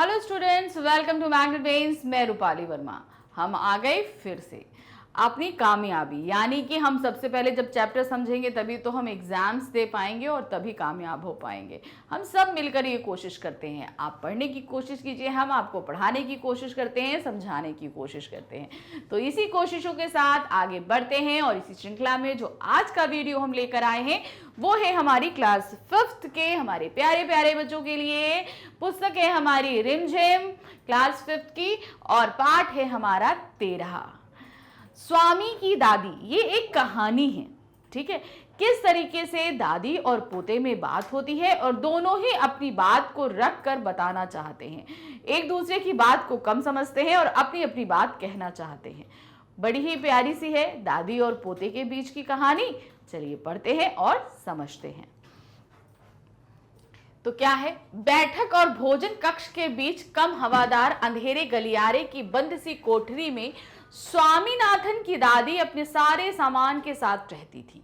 Hello students, welcome to Magnet Brains. मैं रूपाली वर्मा। हम आ गए फिर से अपनी कामयाबी, यानी कि हम सबसे पहले जब चैप्टर समझेंगे तभी तो हम एग्जाम्स दे पाएंगे और तभी कामयाब हो पाएंगे। हम सब मिलकर ये कोशिश करते हैं। आप पढ़ने की कोशिश कीजिए, हम आपको पढ़ाने की कोशिश करते हैं, समझाने की कोशिश करते हैं। तो इसी कोशिशों के साथ आगे बढ़ते हैं और इसी श्रृंखला में जो आज का वीडियो हम लेकर आए हैं वो है हमारी क्लास 5th के हमारे प्यारे प्यारे बच्चों के लिए। पुस्तक है हमारी रिमझिम क्लास 5th की और पाठ है हमारा 13 स्वामी की दादी। ये एक कहानी है, ठीक है। किस तरीके से दादी और पोते में बात होती है और दोनों ही अपनी बात को रख कर बताना चाहते हैं, एक दूसरे की बात को कम समझते हैं और अपनी अपनी बात कहना चाहते हैं। बड़ी ही प्यारी सी है दादी और पोते के बीच की कहानी। चलिए पढ़ते हैं और समझते हैं। तो क्या है, बैठक और भोजन कक्ष के बीच कम हवादार अंधेरे गलियारे की बंद सी कोठरी में स्वामीनाथन की दादी अपने सारे सामान के साथ रहती थी।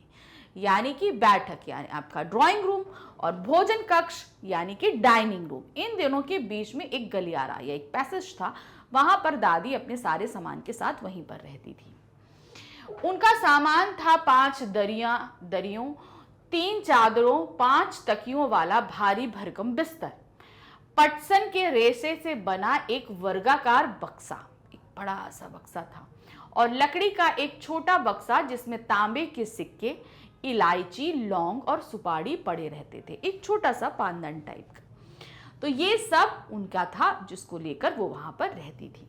यानी कि बैठक यानी आपका ड्राइंग रूम और भोजन कक्ष यानी कि डाइनिंग रूम, इन दोनों के बीच में एक गलियारा या एक पैसेज था। वहां पर दादी अपने सारे सामान के साथ वहीं पर रहती थी। उनका सामान था 5 दरियों, 3 चादरों, 5 तकियों वाला भारी भरकम बिस्तर, पटसन के रेशे से बना एक वर्गाकार बक्सा, एक बड़ा सा बक्सा था, और लकड़ी का एक छोटा बक्सा जिसमें तांबे के सिक्के, इलायची, लौंग और सुपारी पड़े रहते थे, एक छोटा सा पानदंड टाइप का। तो ये सब उनका था जिसको लेकर वो वहां पर रहती थी।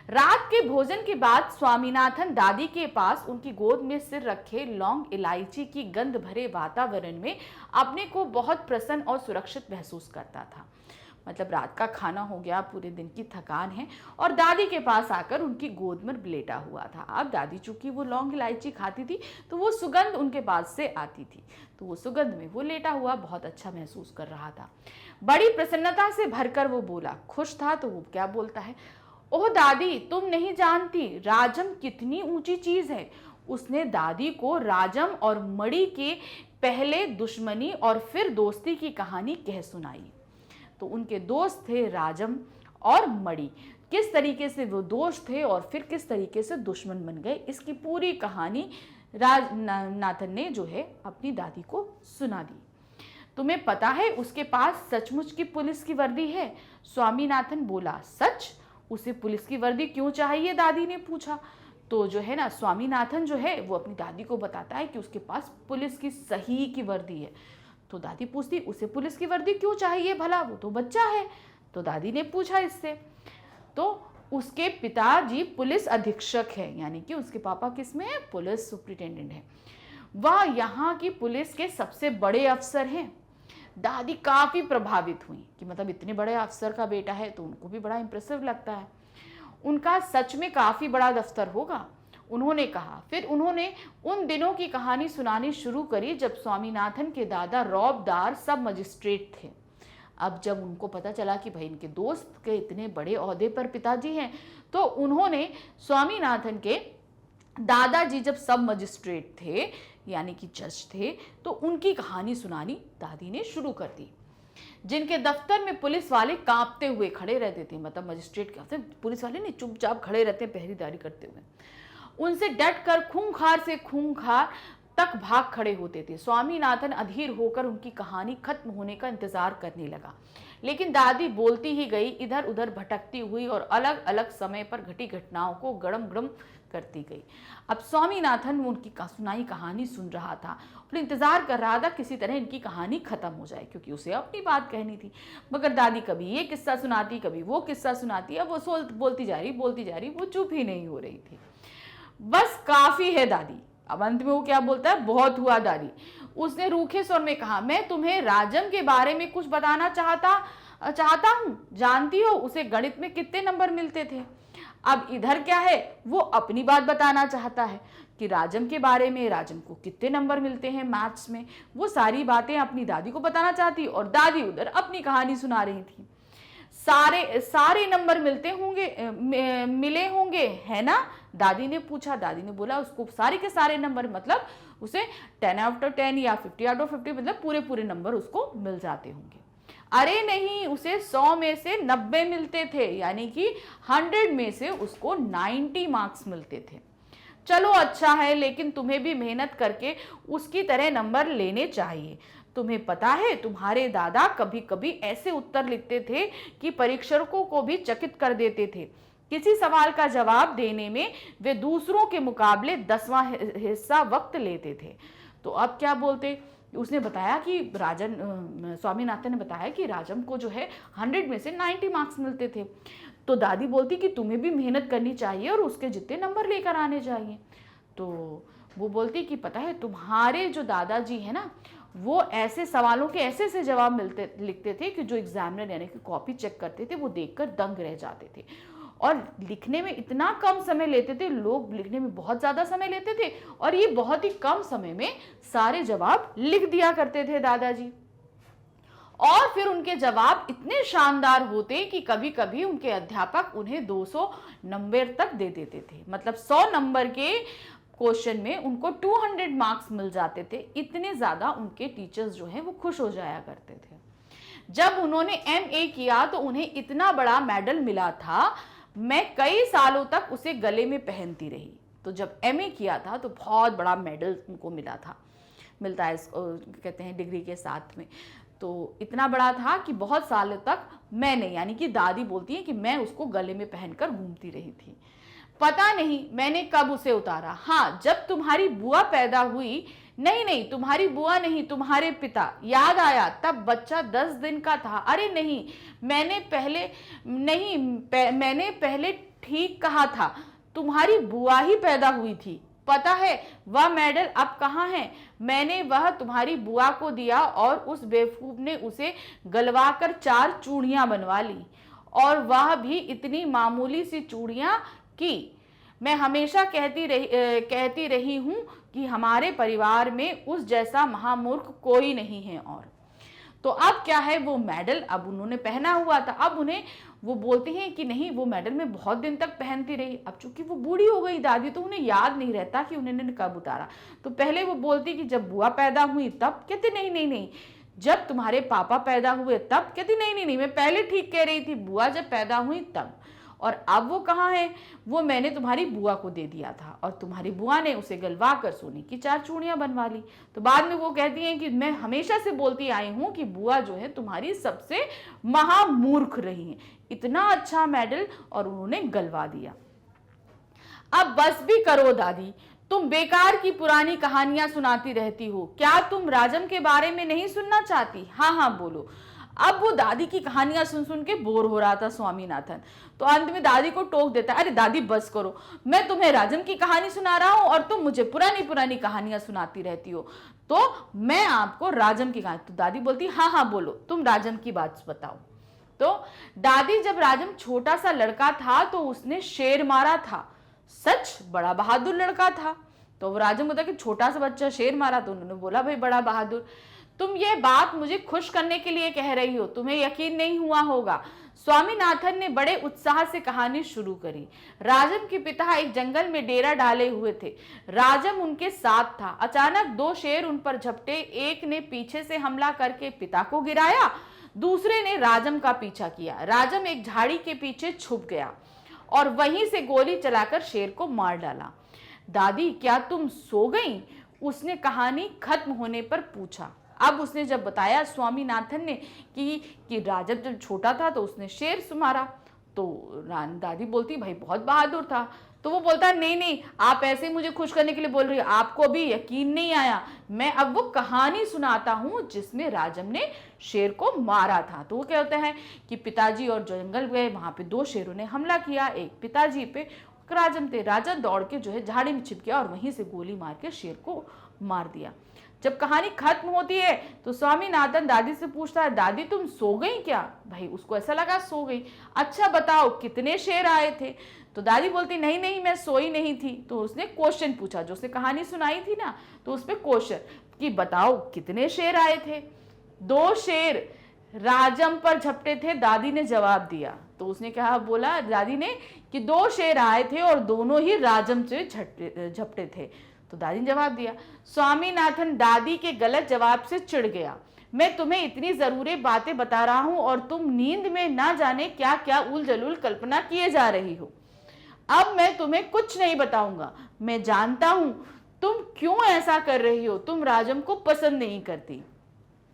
रात के भोजन के बाद स्वामीनाथन दादी के पास उनकी गोद में सिर रखे लौंग इलायची की गंध भरे वातावरण में अपने को बहुत प्रसन्न और सुरक्षित महसूस करता था। मतलब रात का खाना हो गया, पूरे दिन की थकान है और दादी के पास आकर उनकी गोद में लेटा हुआ था। अब दादी चूंकि वो लौंग इलायची खाती थी तो वो सुगंध उनके पास से आती थी, तो वो सुगंध में वो लेटा हुआ बहुत अच्छा महसूस कर रहा था। बड़ी प्रसन्नता से भरकर वो बोला, खुश था तो वो क्या बोलता है, ओह दादी, तुम नहीं जानती राजम कितनी ऊंची चीज है। उसने दादी को राजम और मणि के पहले दुश्मनी और फिर दोस्ती की कहानी कह सुनाई। तो उनके दोस्त थे राजम और मणि, किस तरीके से वो दोस्त थे और फिर किस तरीके से दुश्मन बन गए, इसकी पूरी कहानी राजनाथन ने जो है अपनी दादी को सुना दी। तुम्हें पता है उसके पास सचमुच की पुलिस की वर्दी है। स्वामीनाथन बोला, सच? उसे पुलिस की वर्दी क्यों चाहिए, दादी ने पूछा। तो जो है ना, स्वामीनाथन जो है वो अपनी दादी को बताता है कि उसके पास पुलिस की सही की वर्दी है। तो दादी पूछती, उसे पुलिस की वर्दी क्यों चाहिए भला, वो तो बच्चा है। तो दादी ने पूछा इससे, तो उसके पिताजी पुलिस अधीक्षक है, यानी कि उसके पापा किसमें है, पुलिस सुप्रिंटेंडेंट है। वह यहाँ की पुलिस के सबसे बड़े अफसर हैं। दादी काफी प्रभावित हुई कि मतलब इतने बड़े अफसर का बेटा है, तो उनको भी बड़ा इंप्रेसिव लगता है। उनका सच में काफी बड़ा दफ्तर होगा, उन्होंने कहा। फिर उन्होंने उन दिनों की कहानी सुनानी शुरू करी जब स्वामीनाथन के दादा रौबदार सब मजिस्ट्रेट थे। अब जब उनको पता चला कि भाई इनके दोस्त के इतने बड़े ओहदे पर पिताजी हैं, तो उन्होंने स्वामीनाथन के दादाजी जब सब मजिस्ट्रेट थे यानी कि जज थे, तो उनकी कहानी सुनानी दादी ने शुरू कर दी। जिनके दफ्तर में पुलिस वाले कांपते हुए खड़े रहते थे, मतलब मजिस्ट्रेट के हफ्ते पुलिस वाले नहीं, चुपचाप खड़े रहते हैं पहरेदारी करते हुए, उनसे डटकर खूंखार से खूंखार तक भाग खड़े होते थे। स्वामीनाथन अधीर होकर उनकी कहानी खत्म होने का इंतजार करने लगा, लेकिन दादी बोलती ही गई, इधर उधर भटकती हुई और अलग अलग समय पर घटी घटनाओं को गड़म गड़म करती गई। अब स्वामीनाथन उनकी सुनाई कहानी सुन रहा था और इंतजार कर रहा था किसी तरह इनकी कहानी खत्म हो जाए, क्योंकि उसे अपनी बात कहनी थी। मगर दादी कभी ये किस्सा सुनाती, कभी वो किस्सा सुनाती। अब वो बोलती जा रही, वो चुप ही नहीं हो रही थी। बस काफी है दादी। अब अंत में वो क्या बोलता है, बहुत हुआ दादी। उसने रूखे स्वर में कहा, मैं तुम्हें राजम के बारे में कुछ बताना चाहता हूँ। जानती हो उसे गणित में कितने नंबर मिलते थे। अब इधर क्या है, वो अपनी बात बताना चाहता है कि राजम के बारे में, राजम को कितने नंबर मिलते हैं मैथ्स में। वो सारी बातें अपनी दादी को बताना चाहती और दादी उधर अपनी कहानी सुना रही थी। सारे नंबर मिले होंगे है ना, दादी ने पूछा। दादी ने बोला, उसको सारे के सारे नंबर मतलब उसे 10 out of 10 या 50 out of 50 मतलब पूरे नंबर उसको मिल जाते होंगे। अरे नहीं, उसे 100 में से 90 मिलते थे, यानी कि 100 में से उसको 90 मार्क्स मिलते थे। चलो अच्छा है, लेकिन तुम्हें भी मेहनत करके उसकी तरह नंबर लेने चाहिए। तुम्हें पता है, तुम्हारे दादा कभी कभी ऐसे उत्तर लिखते थे कि परीक्षकों को भी चकित कर देते थे। किसी सवाल का जवाब देने में वे दूसरों के मुकाबले 10वां हिस्सा वक्त लेते थे। तो अब क्या बोलते, उसने बताया कि स्वामीनाथन ने बताया कि राजम को जो है 100 में से 90 मार्क्स मिलते थे। तो दादी बोलती कि तुम्हें भी मेहनत करनी चाहिए और उसके जितने नंबर लेकर आने चाहिए। तो वो बोलती कि पता है, तुम्हारे जो दादाजी है ना, वो ऐसे सवालों के ऐसे ऐसे जवाब लिखते थे कि जो एग्जामिनर यानी कि कॉपी चेक करते थे वो देखकर दंग रह जाते थे। और लिखने में इतना कम समय लेते थे, लोग लिखने में बहुत ज़्यादा समय लेते थे और ये बहुत ही कम समय में सारे जवाब लिख दिया करते थे दादाजी। और फिर उनके जवाब इतने शानदार होते कि कभी कभी उनके अध्यापक उन्हें 200 नंबर तक दे देते थे। मतलब 100 नंबर के क्वेश्चन में उनको 200 मार्क्स मिल जाते थे। इतने ज़्यादा उनके टीचर्स जो हैं वो खुश हो जाया करते थे। जब उन्होंने एमए किया तो उन्हें इतना बड़ा मेडल मिला था, मैं कई सालों तक उसे गले में पहनती रही। तो जब एमए किया था तो बहुत बड़ा मेडल उनको मिलता है, कहते हैं डिग्री के साथ में। तो इतना बड़ा था कि बहुत सालों तक मैंने, यानी कि दादी बोलती है कि मैं उसको गले में पहनकर घूमती रही थी। पता नहीं मैंने कब उसे उतारा। हाँ, जब तुम्हारी बुआ पैदा हुई। नहीं, तुम्हारी बुआ नहीं, तुम्हारे पिता। याद आया, तब बच्चा 10 दिन का था। अरे नहीं, मैंने पहले ठीक कहा था, तुम्हारी बुआ ही पैदा हुई थी। पता है वह मेडल अब कहाँ है? मैंने वह तुम्हारी बुआ को दिया और उस बेवकूफ ने उसे गलवाकर 4 चूड़ियां बनवा ली, और वह भी इतनी मामूली सी चूड़ियां कि मैं हमेशा कहती रही हूं कि हमारे परिवार में उस जैसा महामूर्ख कोई नहीं है। और तो अब क्या है, वो मेडल अब उन्होंने पहना हुआ था। अब उन्हें वो बोलते हैं कि नहीं, वो मेडल मैं बहुत दिन तक पहनती रही। अब चूंकि वो बूढ़ी हो गई दादी, तो उन्हें याद नहीं रहता कि उन्होंने कब उतारा। तो पहले वो बोलती कि जब बुआ पैदा हुई तब। कहते नहीं, जब तुम्हारे पापा पैदा हुए तब। कहती नहीं, मैं पहले ठीक कह रही थी, बुआ जब पैदा हुई तब। और अब वो कहाँ है? वो मैंने तुम्हारी बुआ को दे दिया था और तुम्हारी बुआ ने उसे गलवा कर सोने की 4 चूड़ियां बनवा ली। तो बाद में वो कहती हैं कि मैं हमेशा से बोलती आई हूं कि बुआ जो है तुम्हारी सबसे महामूर्ख रही है। इतना अच्छा मेडल और उन्होंने गलवा दिया। अब बस भी करो दादी, तुम बेकार की पुरानी कहानियां सुनाती रहती हो। क्या तुम राजम के बारे में नहीं सुनना चाहती? हाँ बोलो। अब वो दादी की कहानियां सुन सुन के बोर हो रहा था स्वामीनाथन। तो अंत में दादी को टोक देता है, अरे दादी बस करो, मैं तुम्हें राजम की कहानी सुना रहा हूं और तुम मुझे पुरानी पुरानी कहानियां सुनाती रहती हो। तो मैं आपको राजम की कहानी। तो दादी बोलती, हाँ बोलो, तुम राजम की बात बताओ। तो दादी, जब राजम छोटा सा लड़का था तो उसने शेर मारा था। सच, बड़ा बहादुर लड़का था। तो राजम बोलता कि छोटा सा बच्चा शेर मारा, तो उन्होंने बोला भाई बड़ा बहादुर। तुम ये बात मुझे खुश करने के लिए कह रही हो, तुम्हें यकीन नहीं हुआ होगा। स्वामीनाथन ने बड़े उत्साह से कहानी शुरू करी। राजम के पिता एक जंगल में डेरा डाले हुए थे। राजम उनके साथ था। अचानक 2 शेर उन पर झपटे। एक ने पीछे से हमला करके पिता को गिराया, दूसरे ने राजम का पीछा किया। राजम एक झाड़ी के पीछे छुप गया और वहीं से गोली चलाकर शेर को मार डाला। दादी, क्या तुम सो गई? उसने कहानी खत्म होने पर पूछा। अब उसने जब बताया स्वामीनाथन ने कि राजम जब छोटा था तो उसने शेर मारा, तो दादी बोलती भाई बहुत बहादुर था। तो वो बोलता नहीं, आप ऐसे मुझे खुश करने के लिए बोल रही हो, आपको अभी यकीन नहीं आया। मैं अब वो कहानी सुनाता हूं जिसमें राजम ने शेर को मारा था। तो वो कहते हैं कि पिताजी और जंगल गए, वहां पे 2 शेरों ने हमला किया, एक पिताजी पे राजम थे। राजा दौड़ के जो है झाड़ी में छिप गया और वहीं से गोली मार के शेर को मार दिया। जब कहानी खत्म होती है तो स्वामीनाथन दादी से पूछता है, दादी तुम सो गई क्या? भाई उसको ऐसा लगा सो गई। अच्छा बताओ कितने शेर आए थे? तो दादी बोलती नहीं, मैं सोई नहीं थी। तो उसने क्वेश्चन पूछा, जो उसने कहानी सुनाई थी ना, तो उस पर क्वेश्चन कि बताओ कितने शेर आए थे? 2 शेर राजम पर झपटे थे, दादी ने जवाब दिया। तो उसने कहा, बोला दादी ने कि 2 शेर आए थे और दोनों ही राजम से झपटे थे। तो दादी ने जवाब दिया। स्वामीनाथन दादी के गलत जवाब से चिढ़ गया। मैं तुम्हें इतनी जरूरी बातें बता रहा हूं और तुम नींद में ना जाने क्या क्या उल जलूल कल्पना किए जा रही हो। अब मैं तुम्हें कुछ नहीं बताऊंगा। मैं जानता हूं तुम क्यों ऐसा कर रही हो, तुम राजम को पसंद नहीं करती।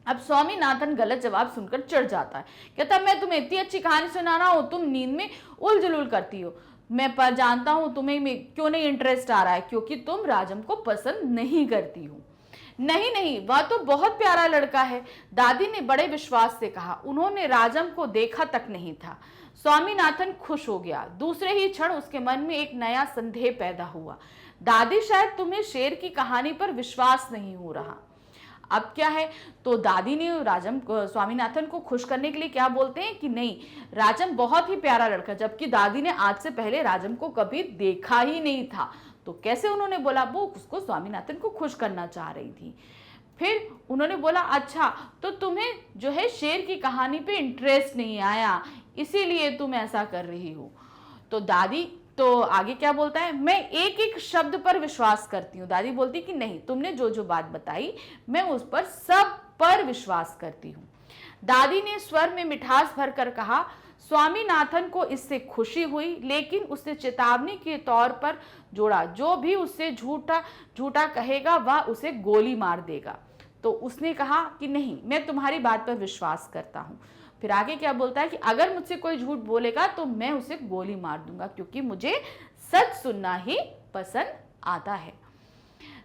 अब स्वामीनाथन गलत जवाब सुनकर चिढ़ जाता है, कहता मैं तुम्हें इतनी अच्छी कहानी सुना रहा हूं, तुम नींद में उल जलूल करती हो। मैं पर जानता हूं तुम्हें क्यों नहीं इंटरेस्ट आ रहा है, क्योंकि तुम राजम को पसंद नहीं करती हो। नहीं नहीं, वह तो बहुत प्यारा लड़का है, दादी ने बड़े विश्वास से कहा। उन्होंने राजम को देखा तक नहीं था। स्वामीनाथन खुश हो गया। दूसरे ही क्षण उसके मन में एक नया संदेह पैदा हुआ। दादी, शायद तुम्हें शेर की कहानी पर विश्वास नहीं हो रहा। अब क्या है, तो दादी ने राजम स्वामीनाथन को खुश करने के लिए क्या बोलते हैं कि नहीं, राजम बहुत ही प्यारा लड़का, जबकि दादी ने आज से पहले राजम को कभी देखा ही नहीं था। तो कैसे उन्होंने बोला, वो उसको स्वामीनाथन को खुश करना चाह रही थी। फिर उन्होंने बोला, अच्छा तो तुम्हें जो है शेर की कहानी पे इंटरेस्ट नहीं आया, इसीलिए तुम ऐसा कर रही हो। तो दादी तो आगे क्या बोलता है, मैं एक एक शब्द पर विश्वास करती हूँ। दादी बोलती कि नहीं, तुमने जो जो बात बताई मैं उस पर सब पर विश्वास करती हूँ। दादी ने स्वर में मिठास भरकर कहा। स्वामीनाथन को इससे खुशी हुई, लेकिन उसने चेतावनी के तौर पर जोड़ा, जो भी उससे झूठा झूठा कहेगा वह उसे गोली मार देगा। तो उसने कहा कि नहीं, मैं तुम्हारी बात पर विश्वास करता हूँ। फिर आगे क्या बोलता है कि अगर मुझसे कोई झूठ बोलेगा तो मैं उसे गोली मार दूंगा, क्योंकि मुझे सच सुनना ही पसंद आता है।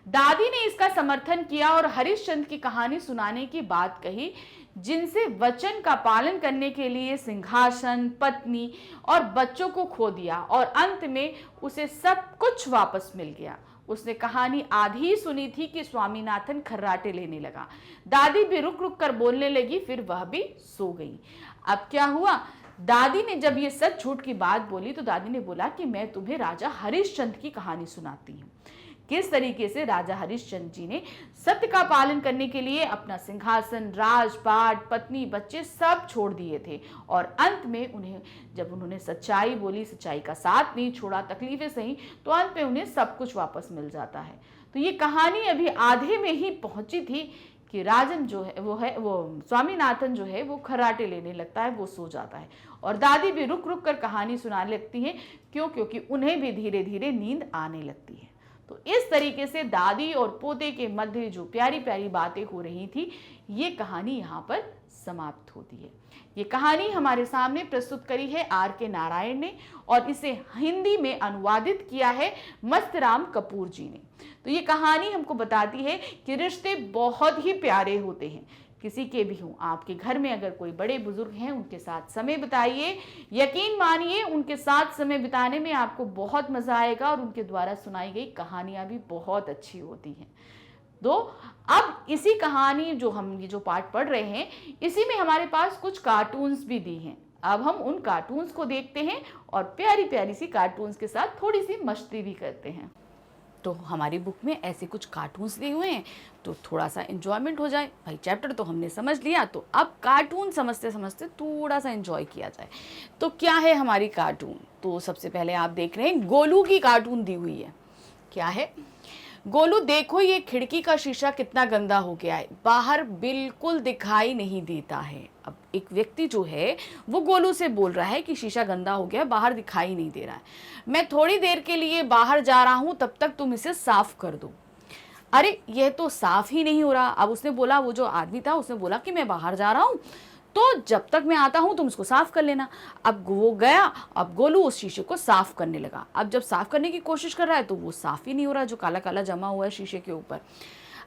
दादी ने इसका समर्थन किया और हरिश्चंद्र की कहानी सुनाने की बात कही, जिनसे वचन का पालन करने के लिए सिंहासन, पत्नी और बच्चों को खो दिया और अंत में उसे सब कुछ वापस मिल गया। उसने कहानी आधी ही सुनी थी कि स्वामीनाथन खर्राटे लेने लगा। दादी भी रुक रुक कर बोलने लगी, फिर वह भी सो गई। अब क्या हुआ, दादी ने जब ये सच झूठ की बात बोली तो दादी ने बोला कि मैं तुम्हें राजा हरिश्चंद्र की कहानी सुनाती हूँ। किस तरीके से राजा हरिश्चंद्र जी ने सत्य का पालन करने के लिए अपना सिंहासन, राजपाट, पत्नी, बच्चे सब छोड़ दिए थे और अंत में उन्हें जब उन्होंने सच्चाई बोली, सच्चाई का साथ नहीं छोड़ा, तकलीफें सही, तो अंत में उन्हें सब कुछ वापस मिल जाता है। तो ये कहानी अभी आधे में ही पहुंची थी कि राजन जो है वो स्वामीनाथन जो है वो खर्राटे लेने लगता है, वो सो जाता है और दादी भी रुक रुक कर कहानी सुनाने लगती है। क्योंकि उन्हें भी धीरे धीरे नींद आने लगती है। तो इस तरीके से दादी और पोते के मध्य जो प्यारी प्यारी बातें हो रही थी, ये कहानी यहाँ पर समाप्त होती है। ये कहानी हमारे सामने प्रस्तुत करी है R.K. नारायण ने और इसे हिंदी में अनुवादित किया है मस्तराम कपूर जी ने। तो ये कहानी हमको बताती है कि रिश्ते बहुत ही प्यारे होते हैं, किसी के भी हों। आपके घर में अगर कोई बड़े बुजुर्ग हैं, उनके साथ समय बिताइए। यकीन मानिए उनके साथ समय बिताने में आपको बहुत मजा आएगा और उनके द्वारा सुनाई गई कहानियां भी बहुत अच्छी होती हैं। तो अब इसी कहानी जो हम ये जो पार्ट पढ़ रहे हैं, इसी में हमारे पास कुछ कार्टून्स भी दी हैं। अब हम उन कार्टून्स को देखते हैं और प्यारी प्यारी सी कार्टून्स के साथ थोड़ी सी मस्ती भी करते हैं। तो हमारी बुक में ऐसे कुछ कार्टून्स दिए हुए हैं, तो थोड़ा सा एंजॉयमेंट हो जाए। भाई चैप्टर तो हमने समझ लिया, तो अब कार्टून समझते समझते थोड़ा सा एंजॉय किया जाए। तो क्या है हमारी कार्टून, तो सबसे पहले आप देख रहे हैं गोलू की कार्टून दी हुई है। क्या है, गोलू देखो ये खिड़की का शीशा कितना गंदा हो गया है, बाहर बिल्कुल दिखाई नहीं देता है। अब एक व्यक्ति जो है वो गोलू से बोल रहा है कि शीशा गंदा हो गया, बाहर दिखाई नहीं दे रहा है, मैं थोड़ी देर के लिए बाहर जा रहा हूं, तब तक तुम इसे साफ कर दो। अरे यह तो साफ ही नहीं हो रहा। अब उसने बोला, वो जो आदमी था उसने बोला कि मैं बाहर जा रहा हूं, तो जब तक मैं आता हूं तुम इसको साफ कर लेना। अब वो गया, अब गोलू उस शीशे को साफ करने लगा। अब जब साफ करने की कोशिश कर रहा है तो वो साफ ही नहीं हो रहा, जो काला काला जमा हुआ है शीशे के ऊपर।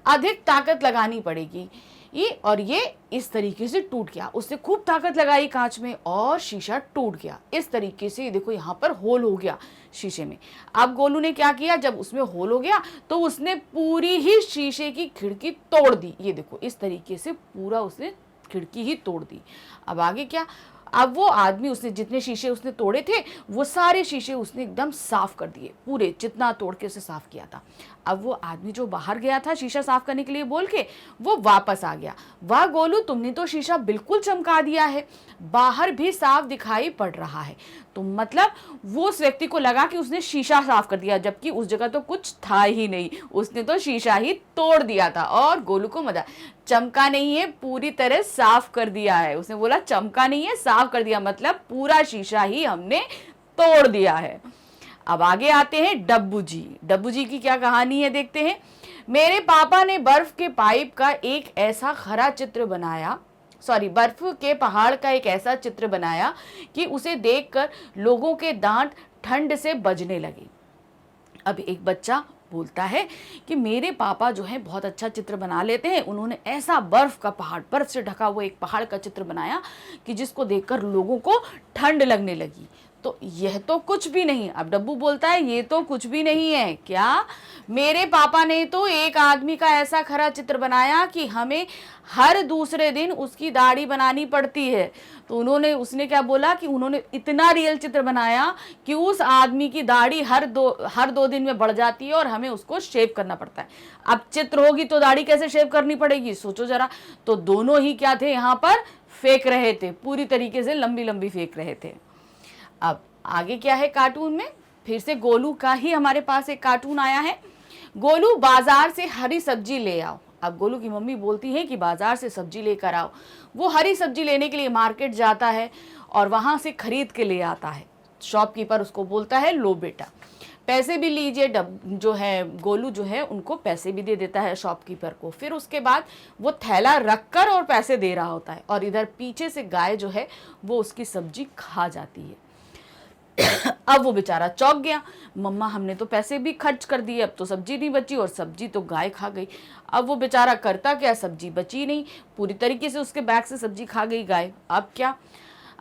अधिक ताकत लगानी पड़ेगी ये इस तरीके से टूट गया। उसने खूब ताकत लगाई कांच में और शीशा टूट गया। इस तरीके से देखो यहाँ पर होल हो गया शीशे में। अब गोलू ने क्या किया, जब उसमें होल हो गया तो उसने पूरी ही शीशे की खिड़की तोड़ दी। ये देखो इस तरीके से पूरा उसने खिड़की ही तोड़ दी। अब आगे क्या, अब वो आदमी, उसने जितने शीशे उसने तोड़े थे वो सारे शीशे उसने एकदम साफ कर दिए, पूरे जितना तोड़ के उसे साफ किया था। अब वो आदमी जो बाहर गया था शीशा साफ करने के लिए बोल के, वो वापस आ गया। वाह गोलू, तुमने तो शीशा बिल्कुल चमका दिया है, बाहर भी साफ दिखाई पड़ रहा है। तो मतलब वो उस व्यक्ति को लगा कि उसने शीशा साफ कर दिया, जबकि उस जगह तो कुछ था ही नहीं, उसने तो शीशा ही तोड़ दिया था। और गोलू को मजा, चमका नहीं है, पूरी तरह साफ कर दिया है। उसने बोला चमका नहीं है, साफ कर दिया, मतलब पूरा शीशा ही हमने तोड़ दिया है। अब आगे आते हैं डब्बू जी। डब्बू जी की क्या कहानी है देखते हैं। मेरे पापा ने बर्फ के पाइप का एक ऐसा खरा चित्र बनाया, बर्फ के पहाड़ का एक ऐसा चित्र बनाया कि उसे देखकर लोगों के दांत ठंड से बजने लगे। अब एक बच्चा बोलता है कि मेरे पापा जो है बहुत अच्छा चित्र बना लेते हैं, उन्होंने ऐसा बर्फ का पहाड़, बर्फ से ढका हुआ एक पहाड़ का चित्र बनाया कि जिसको देखकर लोगों को ठंड लगने लगी। तो यह तो कुछ भी नहीं। अब डब्बू बोलता है ये तो कुछ भी नहीं है। क्या? मेरे पापा ने तो एक आदमी का ऐसा खरा चित्र बनाया कि हमें हर दूसरे दिन उसकी दाढ़ी बनानी पड़ती है। तो उसने क्या बोला कि उन्होंने इतना रियल चित्र बनाया कि उस आदमी की दाढ़ी हर दो दिन में बढ़ जाती है और हमें उसको शेव करना पड़ता है। अब चित्र होगी तो दाढ़ी कैसे शेव करनी पड़ेगी, सोचो जरा। तो दोनों ही क्या थे, यहाँ पर फेंक रहे थे, पूरी तरीके से लंबी लंबी फेंक रहे थे। अब आगे क्या है कार्टून में, फिर से गोलू का ही हमारे पास एक कार्टून आया है। गोलू बाजार से हरी सब्जी ले आओ। अब गोलू की मम्मी बोलती है कि बाजार से सब्जी लेकर आओ। वो हरी सब्जी लेने के लिए मार्केट जाता है और वहां से खरीद के ले आता है। शॉपकीपर उसको बोलता है लो बेटा पैसे भी लीजिए। जो है गोलू जो है उनको पैसे भी दे देता है शॉपकीपर को। फिर उसके बाद वो थैला रखकर और पैसे दे रहा होता है, और इधर पीछे से गाय जो है वो उसकी सब्जी खा जाती है। अब वो बेचारा चौंक गया, मम्मा हमने तो पैसे भी खर्च कर दिए, अब तो सब्जी नहीं बची, और सब्जी तो गाय खा गई। अब वो बेचारा करता क्या, सब्जी बची नहीं, पूरी तरीके से उसके बैग से सब्जी खा गई गाय। अब क्या,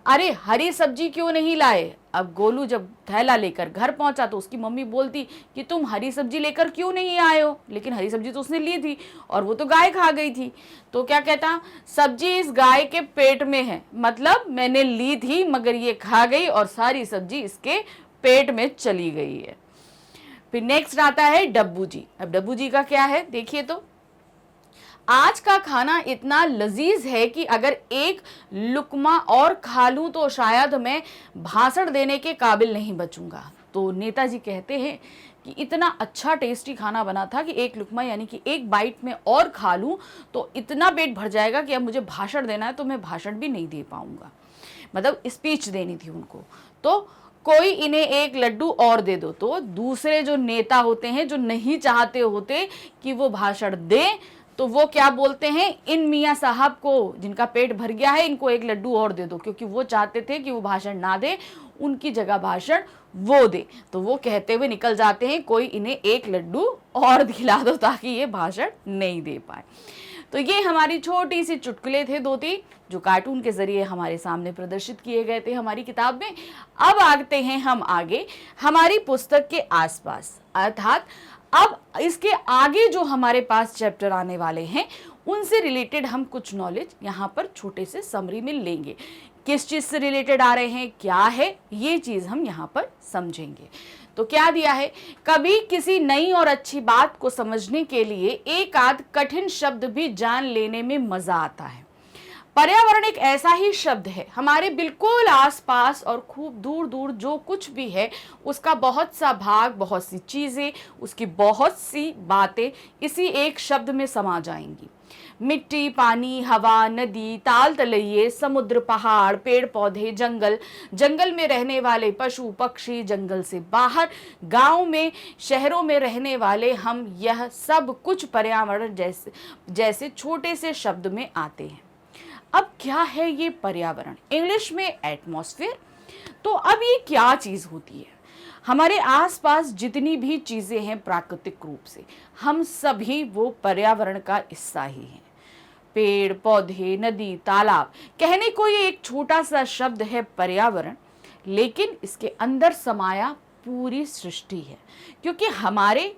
अरे हरी सब्जी क्यों नहीं लाए। अब गोलू जब थैला लेकर घर पहुंचा तो उसकी मम्मी बोलती कि तुम हरी सब्जी लेकर क्यों नहीं आए हो, लेकिन हरी सब्जी तो उसने ली थी और वो तो गाय खा गई थी। तो क्या कहता, सब्जी इस गाय के पेट में है, मतलब मैंने ली थी मगर ये खा गई और सारी सब्जी इसके पेट में चली गई है। फिर नेक्स्ट आता है डब्बू जी। अब डब्बू जी का क्या है देखिए, तो आज का खाना इतना लजीज है कि अगर एक लुकमा और खा लूं तो शायद मैं भाषण देने के काबिल नहीं बचूंगा। तो नेताजी कहते हैं कि इतना अच्छा टेस्टी खाना बना था कि एक लुकमा यानी कि एक बाइट में और खा लूं तो इतना पेट भर जाएगा कि अब मुझे भाषण देना है तो मैं भाषण भी नहीं दे पाऊंगा, मतलब स्पीच देनी थी उनको। तो कोई इन्हें एक लड्डू और दे दो। तो दूसरे जो नेता होते हैं, जो नहीं चाहते होते कि वो भाषण दें, तो वो क्या बोलते हैं, इन मियाँ साहब को जिनका पेट भर गया है इनको एक लड्डू और दे दो, क्योंकि वो चाहते थे कि वो भाषण ना दे, उनकी जगह भाषण वो दे। तो वो कहते हुए निकल जाते हैं कोई इन्हें एक लड्डू और खिला दो ताकि ये भाषण नहीं दे पाए। तो ये हमारी छोटी सी चुटकुले थे 2-3 जो कार्टून के जरिए हमारे सामने प्रदर्शित किए गए थे हमारी किताब में। अब आते हैं हम आगे हमारी पुस्तक के आसपास, अर्थात अब इसके आगे जो हमारे पास चैप्टर आने वाले हैं उनसे रिलेटेड हम कुछ नॉलेज यहाँ पर छोटे से समरी में लेंगे। किस चीज से रिलेटेड आ रहे हैं, क्या है, ये चीज हम यहाँ पर समझेंगे। तो क्या दिया है, कभी किसी नई और अच्छी बात को समझने के लिए एक आध कठिन शब्द भी जान लेने में मजा आता है। पर्यावरण एक ऐसा ही शब्द है, हमारे बिल्कुल आसपास और खूब दूर दूर जो कुछ भी है उसका बहुत सा भाग, बहुत सी चीजें, उसकी बहुत सी बातें इसी एक शब्द में समा जाएंगी। मिट्टी, पानी, हवा, नदी, ताल तलैये, समुद्र, पहाड़, पेड़ पौधे, जंगल, जंगल में रहने वाले पशु पक्षी, जंगल से बाहर, गांव में, शहरों में रहने वाले हम, यह सब कुछ पर्यावरण जैसे छोटे से शब्द में आते हैं। अब क्या है ये पर्यावरण, इंग्लिश में एटमॉस्फेयर। तो अब ये क्या चीज होती है, हमारे आसपास जितनी भी चीजें हैं प्राकृतिक रूप से, हम सभी वो पर्यावरण का हिस्सा ही हैं। पेड़ पौधे, नदी, तालाब, कहने को ये एक छोटा सा शब्द है पर्यावरण, लेकिन इसके अंदर समाया पूरी सृष्टि है, क्योंकि हमारी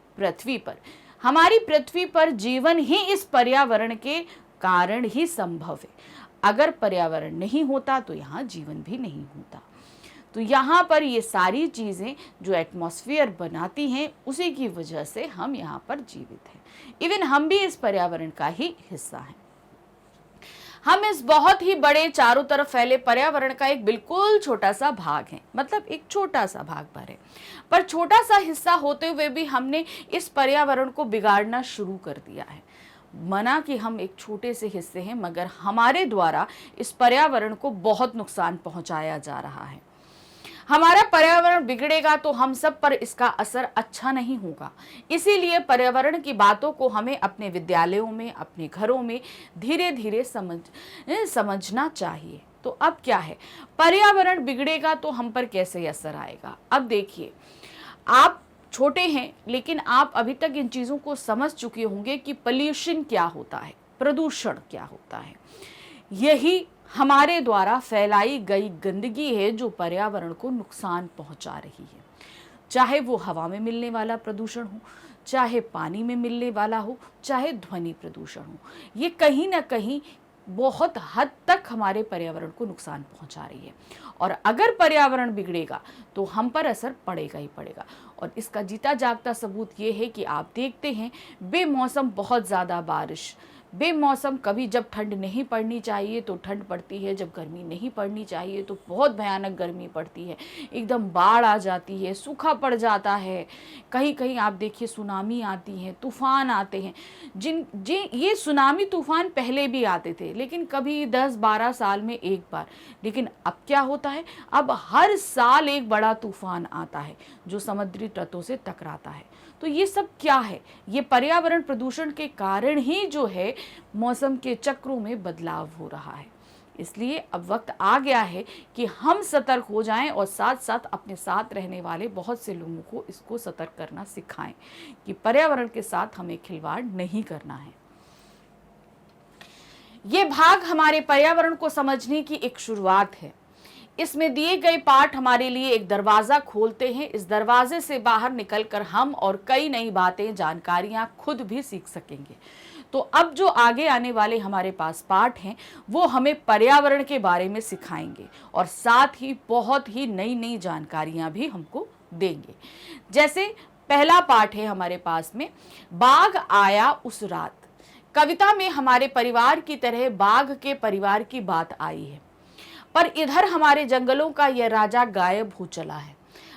पृथ्वी पर जीवन ही इस पर्यावरण के कारण ही संभव है। अगर पर्यावरण नहीं होता तो यहाँ जीवन भी नहीं होता। तो यहाँ पर ये सारी चीज़ें जो एटमॉस्फेयर बनाती हैं उसी की वजह से हम यहाँ पर जीवित हैं। इवन हम भी इस पर्यावरण का ही हिस्सा हैं। हम इस बहुत ही बड़े चारों तरफ फैले पर्यावरण का एक बिल्कुल छोटा सा भाग है, मतलब एक छोटा सा भाग भर है। पर छोटा सा हिस्सा होते हुए भी हमने इस पर्यावरण को बिगाड़ना शुरू कर दिया है। मना कि हम एक छोटे से हिस्से हैं, मगर हमारे द्वारा इस पर्यावरण को बहुत नुकसान पहुंचाया जा रहा है। हमारा पर्यावरण बिगड़ेगा तो हम सब पर इसका असर अच्छा नहीं होगा। इसीलिए पर्यावरण की बातों को हमें अपने विद्यालयों में, अपने घरों में धीरे धीरे समझना चाहिए। तो अब क्या है, पर्यावरण बिगड़ेगा तो हम पर कैसे असर आएगा। अब देखिए, आप छोटे हैं लेकिन आप अभी तक इन चीज़ों को समझ चुके होंगे कि पोल्यूशन क्या होता है, प्रदूषण क्या होता है। यही हमारे द्वारा फैलाई गई गंदगी है जो पर्यावरण को नुकसान पहुंचा रही है। चाहे वो हवा में मिलने वाला प्रदूषण हो, चाहे पानी में मिलने वाला हो, चाहे ध्वनि प्रदूषण हो, ये कहीं ना कहीं बहुत हद तक हमारे पर्यावरण को नुकसान पहुंचा रही है। और अगर पर्यावरण बिगड़ेगा तो हम पर असर पड़ेगा ही पड़ेगा। और इसका जीता जागता सबूत ये है कि आप देखते हैं बेमौसम बहुत ज़्यादा बारिश, बेमौसम कभी जब ठंड नहीं पड़नी चाहिए तो ठंड पड़ती है, जब गर्मी नहीं पड़नी चाहिए तो बहुत भयानक गर्मी पड़ती है, एकदम बाढ़ आ जाती है, सूखा पड़ जाता है, कहीं कहीं आप देखिए सुनामी आती है, तूफान आते हैं। ये सुनामी तूफान पहले भी आते थे लेकिन कभी 10-12 साल में एक बार, लेकिन अब क्या होता है, अब हर साल एक बड़ा तूफान आता है जो समुद्री तटों से टकराता है। तो ये सब क्या है, ये पर्यावरण प्रदूषण के कारण ही जो है मौसम के चक्रों में बदलाव हो रहा है। इसलिए अब वक्त आ गया है कि हम सतर्क हो जाएं और साथ साथ अपने साथ रहने वाले बहुत से लोगों को इसको सतर्क करना सिखाएं कि पर्यावरण के साथ हमें खिलवाड़ नहीं करना है। ये भाग हमारे पर्यावरण को समझने की एक शुरुआत है। इसमें दिए गए पाठ हमारे लिए एक दरवाज़ा खोलते हैं। इस दरवाजे से बाहर निकलकर हम और कई नई बातें, जानकारियां खुद भी सीख सकेंगे। तो अब जो आगे आने वाले हमारे पास पाठ हैं वो हमें पर्यावरण के बारे में सिखाएंगे और साथ ही बहुत ही नई नई जानकारियां भी हमको देंगे। जैसे पहला पाठ है हमारे पास में, बाघ आया उस रात। कविता में हमारे परिवार की तरह बाघ के परिवार की बात आई है, पर इधर हमारे जंगलों का यह राजा गायब हो चला है।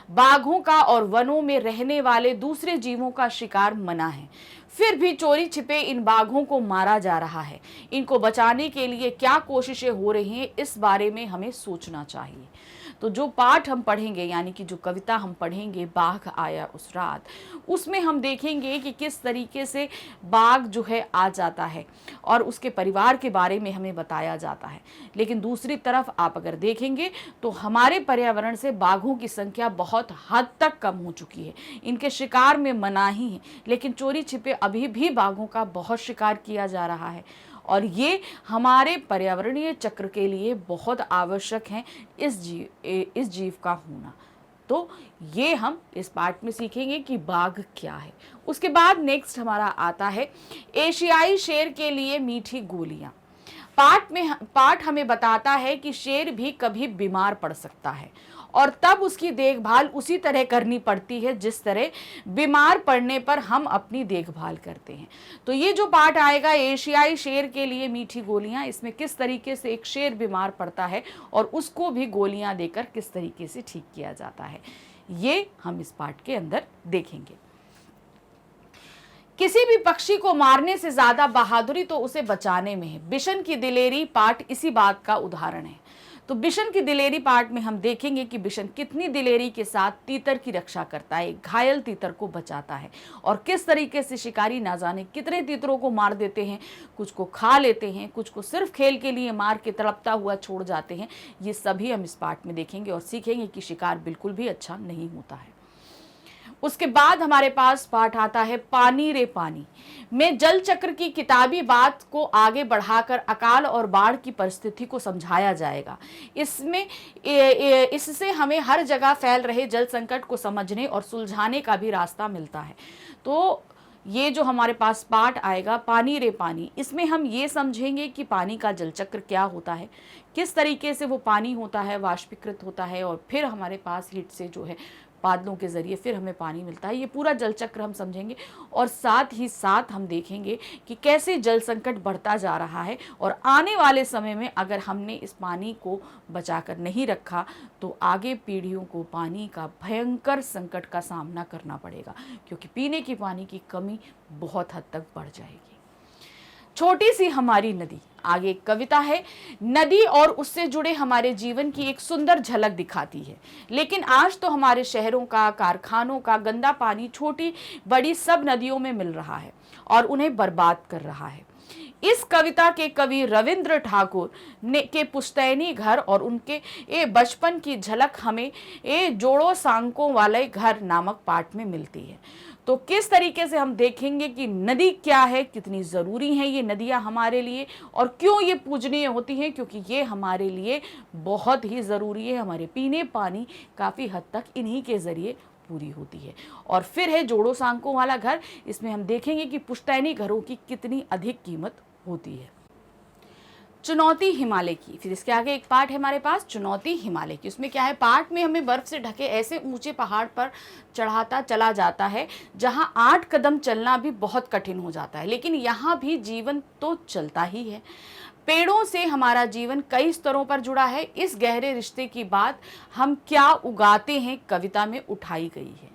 बाघों का और वनों में रहने वाले दूसरे जीवों का शिकार मना है, फिर भी चोरी छिपे इन बाघों को मारा जा रहा है। इनको बचाने के लिए क्या कोशिशें हो रही हैं, इस बारे में हमें सोचना चाहिए। तो जो पाठ हम पढ़ेंगे, यानी कि जो कविता हम पढ़ेंगे, बाघ आया उस रात, उसमें हम देखेंगे कि किस तरीके से बाघ जो है आ जाता है और उसके परिवार के बारे में हमें बताया जाता है। लेकिन दूसरी तरफ आप अगर देखेंगे तो हमारे पर्यावरण से बाघों की संख्या बहुत हद तक कम हो चुकी है। इनके शिकार में मनाही है, लेकिन चोरी छिपे अभी भी बाघों का बहुत शिकार किया जा रहा है और ये हमारे पर्यावरणीय चक्र के लिए बहुत आवश्यक है इस जीव का होना। तो ये हम इस पाठ में सीखेंगे कि बाघ क्या है। उसके बाद नेक्स्ट हमारा आता है एशियाई शेर के लिए मीठी गोलियां। पाठ हमें बताता है कि शेर भी कभी बीमार पड़ सकता है और तब उसकी देखभाल उसी तरह करनी पड़ती है जिस तरह बीमार पड़ने पर हम अपनी देखभाल करते हैं। तो ये जो पाठ आएगा एशियाई शेर के लिए मीठी गोलियां, इसमें किस तरीके से एक शेर बीमार पड़ता है और उसको भी गोलियां देकर किस तरीके से ठीक किया जाता है, ये हम इस पाठ के अंदर देखेंगे। किसी भी पक्षी को मारने से ज्यादा बहादुरी तो उसे बचाने में है। बिशन की दिलेरी पाठ इसी बात का उदाहरण है। तो बिशन की दिलेरी पार्ट में हम देखेंगे कि बिशन कितनी दिलेरी के साथ तीतर की रक्षा करता है, घायल तीतर को बचाता है और किस तरीके से शिकारी ना जाने कितने तीतरों को मार देते हैं, कुछ को खा लेते हैं, कुछ को सिर्फ खेल के लिए मार के तड़पता हुआ छोड़ जाते हैं। ये सभी हम इस पार्ट में देखेंगे और सीखेंगे कि शिकार बिल्कुल भी अच्छा नहीं होता है। उसके बाद हमारे पास पाठ आता है पानी रे पानी में जल चक्र की किताबी बात को आगे बढ़ाकर अकाल और बाढ़ की परिस्थिति को समझाया जाएगा। इससे हमें हर जगह फैल रहे जल संकट को समझने और सुलझाने का भी रास्ता मिलता है। तो ये जो हमारे पास पाठ आएगा पानी रे पानी, इसमें हम ये समझेंगे कि पानी का जल चक्र क्या होता है, किस तरीके से वो पानी होता है, वाष्पीकृत होता है और फिर हमारे पास हीट से जो है बादलों के ज़रिए फिर हमें पानी मिलता है। ये पूरा जल चक्र हम समझेंगे और साथ ही साथ हम देखेंगे कि कैसे जल संकट बढ़ता जा रहा है और आने वाले समय में अगर हमने इस पानी को बचाकर नहीं रखा तो आगे पीढ़ियों को पानी का भयंकर संकट का सामना करना पड़ेगा, क्योंकि पीने की पानी की कमी बहुत हद तक बढ़ जाएगी। छोटी सी हमारी नदी, आगे एक कविता है। नदी और उससे जुड़े हमारे जीवन की एक सुंदर झलक दिखाती है, लेकिन आज तो हमारे शहरों का, कारखानों का गंदा पानी छोटी बड़ी सब नदियों में मिल रहा है और उन्हें बर्बाद कर रहा है। इस कविता के कवि रविंद्र ठाकुर ने के पुश्तैनी घर और उनके बचपन की झलक हमें जोड़ों सांकों वाले घर नामक पाठ में मिलती है। तो किस तरीके से हम देखेंगे कि नदी क्या है, कितनी ज़रूरी हैं ये नदियाँ हमारे लिए और क्यों ये पूजनीय होती हैं, क्योंकि ये हमारे लिए बहुत ही ज़रूरी है। हमारे पीने पानी काफ़ी हद तक इन्हीं के ज़रिए पूरी होती है। और फिर है जोड़ों सांकों वाला घर, इसमें हम देखेंगे कि पुश्तैनी घरों की कितनी अधिक कीमत होती है। चुनौती हिमालय की, फिर इसके आगे एक पार्ट है हमारे पास चुनौती हिमालय की। उसमें क्या है, पार्ट में हमें बर्फ से ढके ऐसे ऊंचे पहाड़ पर चढ़ाता चला जाता है जहां 8 कदम चलना भी बहुत कठिन हो जाता है, लेकिन यहाँ भी जीवन तो चलता ही है। पेड़ों से हमारा जीवन कई स्तरों पर जुड़ा है। इस गहरे रिश्ते की बात हम क्या उगाते हैं कविता में उठाई गई है।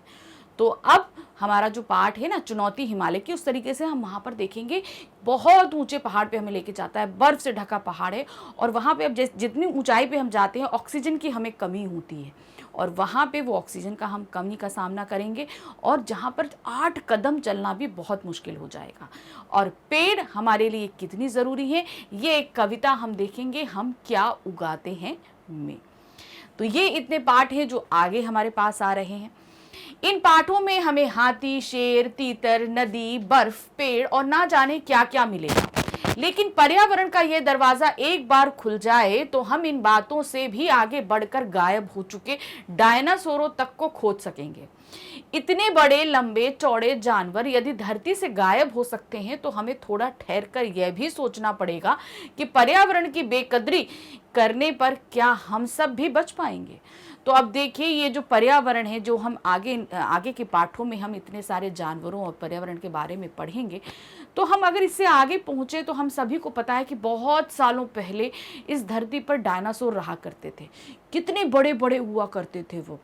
तो अब हमारा जो पाठ है ना चुनौती हिमालय की, उस तरीके से हम वहाँ पर देखेंगे बहुत ऊंचे पहाड़ पे हमें लेके जाता है, बर्फ से ढका पहाड़ है और वहाँ पे अब जितनी ऊंचाई पे हम जाते हैं ऑक्सीजन की हमें कमी होती है और वहाँ पे वो ऑक्सीजन का हम कमी का सामना करेंगे और जहाँ पर 8 कदम चलना भी बहुत मुश्किल हो जाएगा। और पेड़ हमारे लिए कितनी ज़रूरी है, ये एक कविता हम देखेंगे हम क्या उगाते हैं में। तो ये इतने पाठ हैं जो आगे हमारे पास आ रहे हैं। इन पाठों में हमें हाथी, शेर, तीतर, नदी, बर्फ, पेड़ और ना जाने क्या क्या मिलेगा, लेकिन पर्यावरण का यह दरवाजा एक बार खुल जाए तो हम इन बातों से भी आगे बढ़कर गायब हो चुके डायनासोरों तक को खोज सकेंगे। इतने बड़े लंबे चौड़े जानवर यदि धरती से गायब हो सकते हैं तो हमें थोड़ा ठहर कर यह भी सोचना पड़ेगा कि पर्यावरण की बेकदरी करने पर क्या हम सब भी बच पाएंगे। तो अब देखिए ये जो पर्यावरण है, जो हम आगे के पाठों में हम इतने सारे जानवरों और पर्यावरण के बारे में पढ़ेंगे, तो हम अगर इससे आगे पहुँचे तो हम सभी को पता है कि बहुत सालों पहले इस धरती पर डायनासोर रहा करते थे। कितने बड़े बड़े हुआ करते थे, वो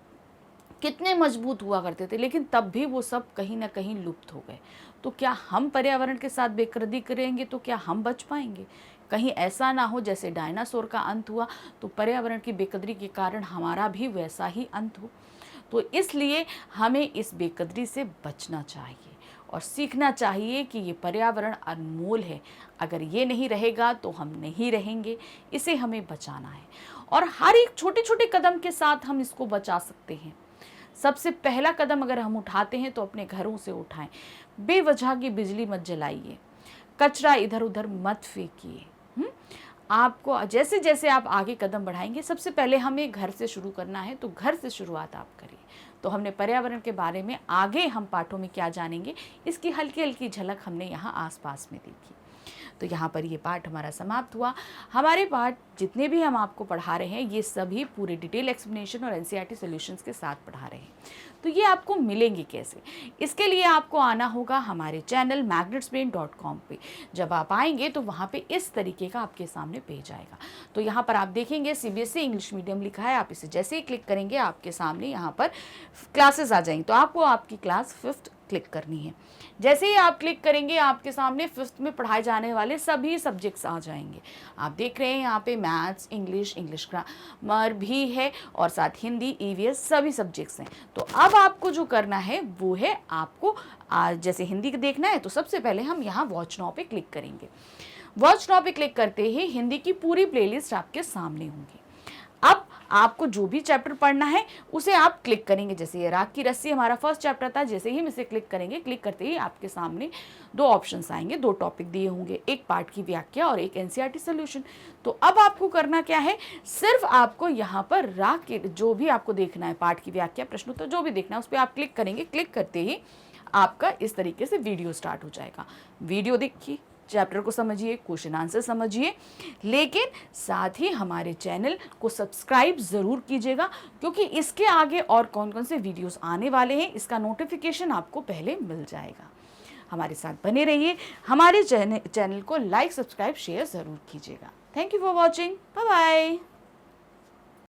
कितने मजबूत हुआ करते थे, लेकिन तब भी वो सब कहीं ना कहीं लुप्त हो गए। तो क्या हम पर्यावरण के साथ बेकदरी करेंगे तो क्या हम बच पाएंगे? कहीं ऐसा ना हो जैसे डायनासोर का अंत हुआ तो पर्यावरण की बेकदरी के कारण हमारा भी वैसा ही अंत हो। तो इसलिए हमें इस बेकदरी से बचना चाहिए और सीखना चाहिए कि ये पर्यावरण अनमोल है, अगर ये नहीं रहेगा तो हम नहीं रहेंगे, इसे हमें बचाना है और हर एक छोटे छोटे कदम के साथ हम इसको बचा सकते हैं। सबसे पहला कदम अगर हम उठाते हैं तो अपने घरों से उठाएं। बेवजह की बिजली मत जलाइए, कचरा इधर उधर मत फेंकिए। आपको जैसे जैसे आप आगे कदम बढ़ाएंगे, सबसे पहले हमें घर से शुरू करना है, तो घर से शुरुआत आप करिए। तो हमने पर्यावरण के बारे में आगे हम पाठों में क्या जानेंगे, इसकी हल्की हल्की झलक हमने यहाँ आसपास में देखी। तो यहाँ पर ये पाठ हमारा समाप्त हुआ। हमारे पाठ जितने भी हम आपको पढ़ा रहे हैं ये सभी पूरे डिटेल एक्सप्लेनेशन और एनसीईआरटी सॉल्यूशंस के साथ पढ़ा रहे हैं। तो ये आपको मिलेंगे कैसे, इसके लिए आपको आना होगा हमारे चैनल magnetsbrain.com पे। जब आप आएंगे तो वहाँ पे इस तरीके का आपके सामने पेज आएगा। तो यहाँ पर आप देखेंगे सीबीएसई इंग्लिश मीडियम लिखा है, आप इसे जैसे ही क्लिक करेंगे आपके सामने यहाँ पर क्लासेस आ जाएंगी। तो आपको आपकी क्लास 5th क्लिक करनी है। जैसे ही आप क्लिक करेंगे आपके सामने 5th में पढ़ाए जाने वाले सभी सब्जेक्ट्स आ जाएंगे। आप देख रहे हैं यहाँ पे मैथ्स, इंग्लिश ग्रामर भी है और साथ हिंदी, ईवीएस सभी सब्जेक्ट्स हैं। तो अब आपको जो करना है वो है आपको जैसे हिंदी देखना है तो सबसे पहले हम यहाँ वॉच नाउ पे क्लिक करेंगे। वॉच नाउ पे क्लिक करते ही हिंदी की पूरी प्लेलिस्ट आपके सामने होंगी। अब आपको जो भी चैप्टर पढ़ना है उसे आप क्लिक करेंगे। जैसे ये राग की रस्सी हमारा फर्स्ट चैप्टर था, जैसे ही हम इसे क्लिक करेंगे, क्लिक करते ही आपके सामने 2 ऑप्शंस आएंगे, 2 टॉपिक दिए होंगे, एक पाठ की व्याख्या और एक एनसीईआरटी सॉल्यूशन। तो अब आपको करना क्या है, सिर्फ आपको यहाँ पर राग के जो भी आपको देखना है, पाठ की व्याख्या, प्रश्नोत्तर जो भी देखना है उस पर आप क्लिक करेंगे। क्लिक करते ही आपका इस तरीके से वीडियो स्टार्ट हो जाएगा। वीडियो देखिए, चैप्टर को समझिए, क्वेश्चन आंसर समझिए, लेकिन साथ ही हमारे चैनल को सब्सक्राइब ज़रूर कीजिएगा, क्योंकि इसके आगे और कौन कौन से वीडियोस आने वाले हैं इसका नोटिफिकेशन आपको पहले मिल जाएगा। हमारे साथ बने रहिए, हमारे चैनल को लाइक, सब्सक्राइब, शेयर ज़रूर कीजिएगा। Thank you for watching, bye bye.